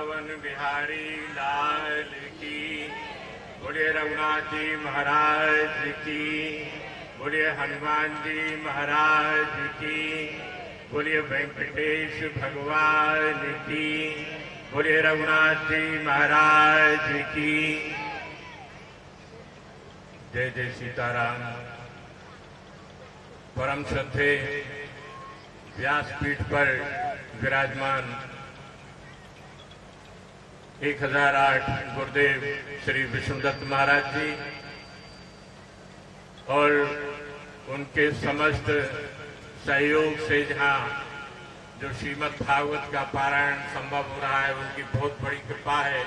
वृंदावन बिहारी लाल की, बोलिए रघुनाथ जी महाराज की, बोलिए हनुमान जी महाराज की, बोलिए वेंकटेश भगवान की, बोलिए रघुनाथ जी महाराज की। जय जय सीताराम। परम श्रद्धे व्यासपीठ पर विराजमान 1008 गुरुदेव श्री विष्णुदत्त महाराज जी और उनके समस्त सहयोग से जहां जो श्रीमद् भागवत का पारायण संभव हो रहा है, उनकी बहुत बड़ी कृपा है।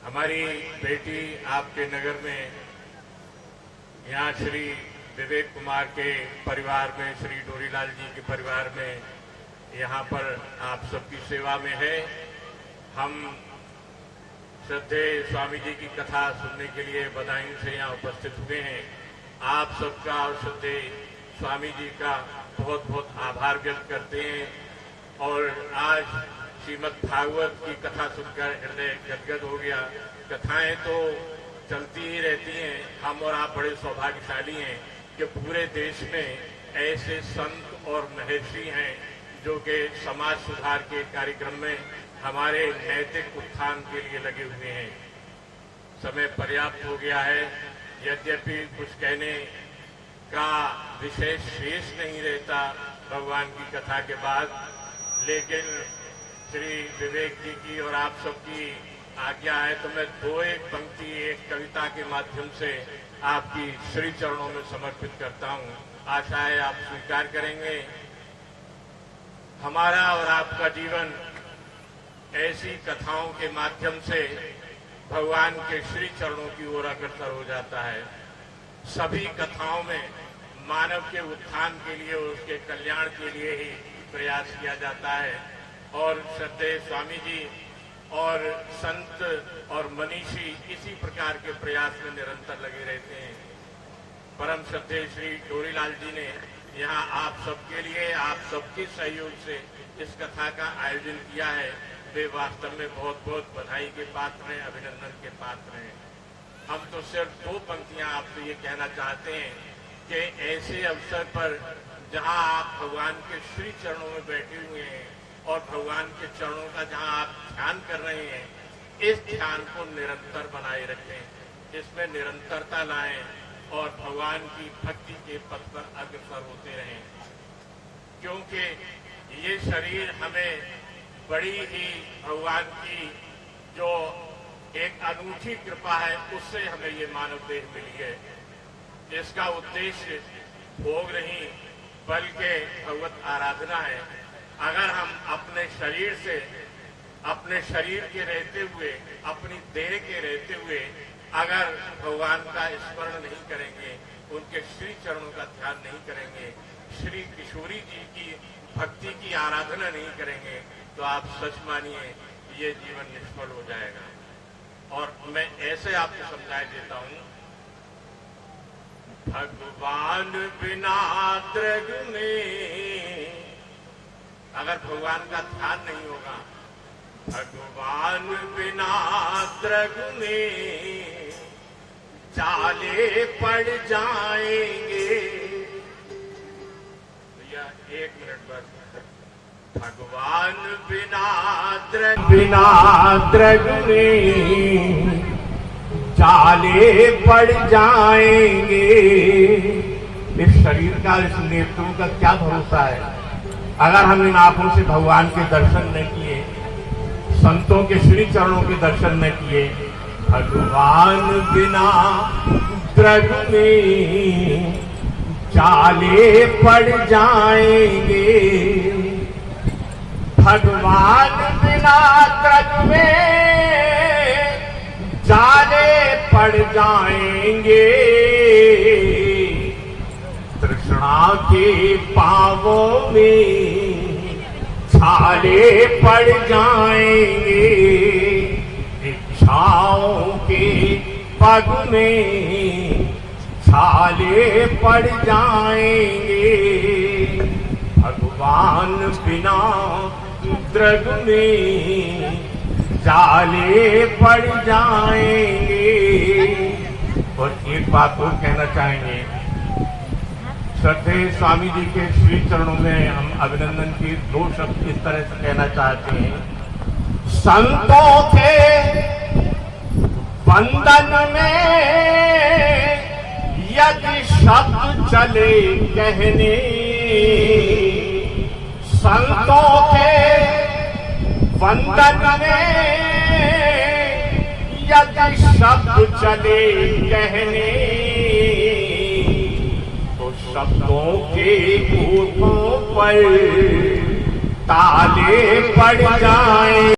हमारी बेटी आपके नगर में, यहाँ श्री विवेक कुमार के परिवार में, श्री डोरीलाल जी के परिवार में, यहाँ पर आप सबकी सेवा में है। हम श्रद्धे स्वामी जी की कथा सुनने के लिए बदायूं से यहाँ उपस्थित हुए हैं। आप सबका और श्रद्धे स्वामी जी का बहुत बहुत आभार व्यक्त करते हैं। और आज श्रीमद् भागवत की कथा सुनकर हृदय गदगद हो गया। कथाएं तो चलती ही रहती हैं। हम और आप बड़े सौभाग्यशाली हैं कि पूरे देश में ऐसे संत और महर्षि हैं जो कि समाज सुधार के कार्यक्रम में हमारे नैतिक उत्थान के लिए लगे हुए हैं। समय पर्याप्त हो गया है, यद्यपि कुछ कहने का विशेष शेष नहीं रहता भगवान की कथा के बाद, लेकिन श्री विवेक जी की और आप सबकी आज्ञा है तो मैं दो एक पंक्ति एक कविता के माध्यम से आपकी श्री चरणों में समर्पित करता हूं। आशा है आप स्वीकार करेंगे। हमारा और आपका जीवन ऐसी कथाओं के माध्यम से भगवान के श्री चरणों की ओर अग्रसर हो जाता है। सभी कथाओं में मानव के उत्थान के लिए, उसके कल्याण के लिए ही प्रयास किया जाता है। और श्रद्धेय स्वामी जी और संत और मनीषी इसी प्रकार के प्रयास में निरंतर लगे रहते हैं। परम श्रद्धेय श्री डोरीलाल जी ने यहाँ आप सबके लिए, आप सबके सहयोग से इस कथा का आयोजन किया है। वे वास्तव में बहुत बहुत बधाई के पात्र हैं, अभिनंदन के पात्र हैं। हम तो सिर्फ दो पंक्तियां आपसे ये कहना चाहते हैं कि ऐसे अवसर पर जहां आप भगवान के श्री चरणों में बैठे हुए हैं और भगवान के चरणों का जहां आप ध्यान कर रहे हैं, इस ध्यान को निरंतर बनाए रखें, इसमें निरंतरता लाएं और भगवान की भक्ति के पथ पर अग्रसर होते रहें। क्योंकि ये शरीर हमें बड़ी ही भगवान की जो एक अनूठी कृपा है, उससे हमें ये मानव देह मिली है। इसका उद्देश्य भोग नहीं बल्कि भगवत आराधना है। अगर हम अपने शरीर से, अपने शरीर के रहते हुए, अपनी देह के रहते हुए अगर भगवान का स्मरण नहीं करेंगे, उनके श्री चरणों का ध्यान नहीं करेंगे, श्री किशोरी जी की भक्ति की आराधना नहीं करेंगे, तो आप सच मानिए ये जीवन निष्फल हो जाएगा। और मैं ऐसे आपको समझाई देता हूं, भगवान बिना दृग में, अगर भगवान का ध्यान नहीं होगा, भगवान बिना दृग में चाले पड़ जाएंगे। भैया एक मिनट बस। भगवान बिना दृग में चाले पड़ जाएंगे। इस शरीर का, इस नेत्रों का क्या भरोसा है अगर हम इन आंखों से भगवान के दर्शन न किए, संतों के श्री चरणों के दर्शन न किए। भगवान बिना दृग में चाले पड़ जाएंगे। भगवान बिना दृग में जाले पड़ जाएंगे। तृष्णा के पावों में छाले पड़ जाएंगे। इच्छाओं के पग में छाले पड़ जाएंगे। भगवान बिना दृग में जाले पड़ जाएंगे। और एक बात और कहना चाहेंगे, श्रद्धेय स्वामी जी के श्री चरणों में हम अभिनंदन की दो शब्द इस तरह से कहना चाहते हैं। संतों के वंदन में यदि शब्द चले कहने, संतों के वंदन में यदि शब्द चले कहने, तो शब्दों के ओठों पर ताले पड़ जाएं।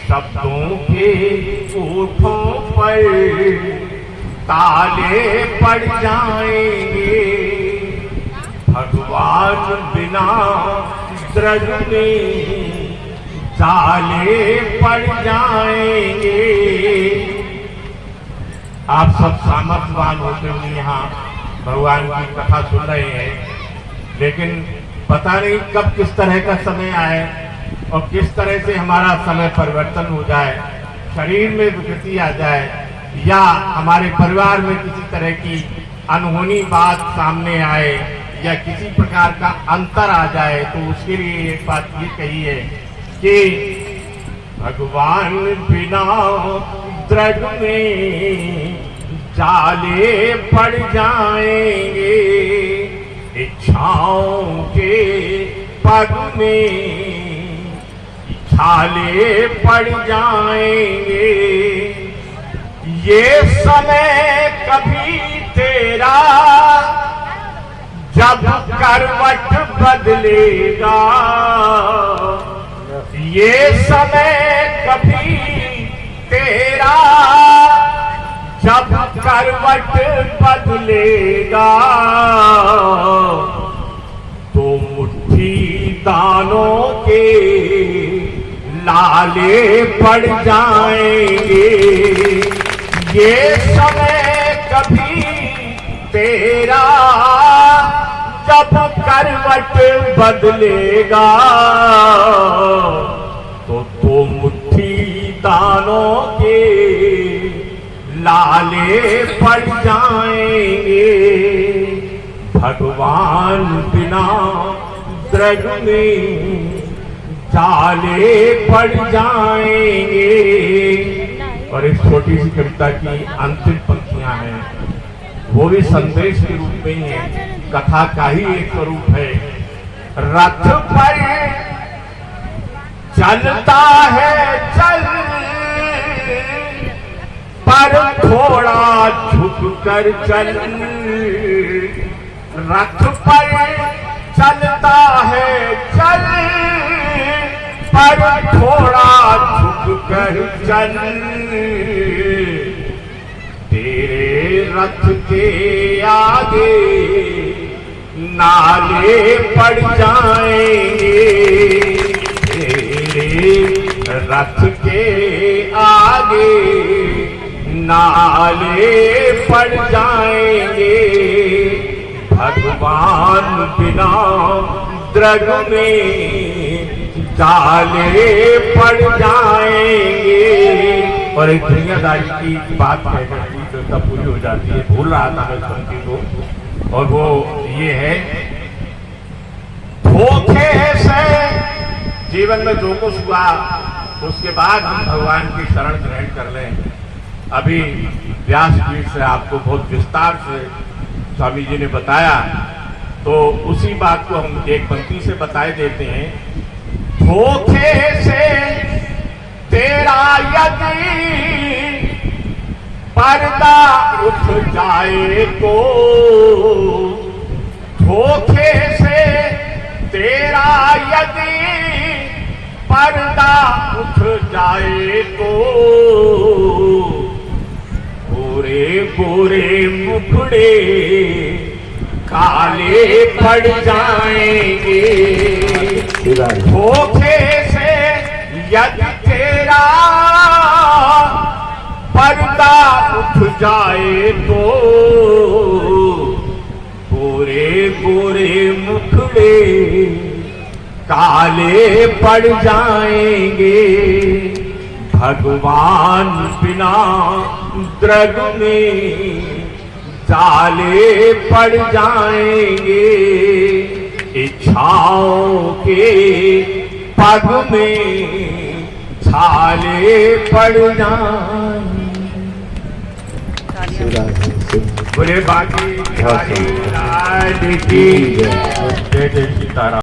शब्दों के ओठों पर ताले पड़ जाएंगे। भगवान बिना द्रज में जाले पड़ जाएंगे। आप सब सामर्थ्यवान होते हुए यहाँ भगवान की कथा सुन रहे हैं, लेकिन पता नहीं कब किस तरह का समय आए और किस तरह से हमारा समय परिवर्तन हो जाए, शरीर में विकृति आ जाए या हमारे परिवार में किसी तरह की अनहोनी बात सामने आए या किसी प्रकार का अंतर आ जाए, तो उसके लिए एक बात ये कही है कि भगवान बिना द्रग में जाले पड़ जाएंगे। इच्छाओं के पग में छाले पड़ जाएंगे। ये समय कभी तेरा जब करवट बदलेगा, ये समय कभी तेरा जब करवट बदलेगा, तो मुट्ठी दानों के लाले पड़ जाएंगे। ये समय कभी तेरा जब करवट बदलेगा, तो मुट्ठी दानों के लाले पड़ जाएंगे। भगवान बिना द्रग में जाले पड़ जाएंगे। और एक छोटी सी कविता की अंतिम पंक्तियां हैं, वो भी संदेश के रूप में ही है, कथा का ही एक स्वरूप है। रथ पर चलता है चल, पर थोड़ा झुक कर चल। रथ पर चलता है चल, पर थोड़ा झुक कर चल। तेरे रथ के आगे नाले पड़ जाएंगे। तेरे रथ के आगे नाले पड़ जाएंगे। भगवान बिना द्रग में जाले पड़ जाएंगे। और एक दुनियादारी की बात कहकर तब पूरी हो जाती है, भूल रहा था मैं पंक्ति को, और वो ये है, धोखे से जीवन में जो कुछ हुआ उसके बाद हम भगवान की शरण ग्रहण कर लें। अभी व्यासपीठ से आपको बहुत विस्तार से स्वामी जी ने बताया, तो उसी बात को हम एक पंक्ति से बताए देते हैं। धोखे से तेरा यदि पर्दा उठ जाए तो, धोखे से तेरा यदि पर्दा उठ जाए तो, गोरे गोरे मुखड़े काले पड़ जाएंगे। धोखे से यदि तेरा पर्दा उठ जाए तो, गोरे गोरे मुखड़े काले पड़ जाएंगे भगवान बिना द्रग में, जाले पड़ जाएंगे इच्छाओं के पग में, छाले पड़ जाएंगे। बोले बाकी बिहारी लाल की जय। जय जय सीताराम।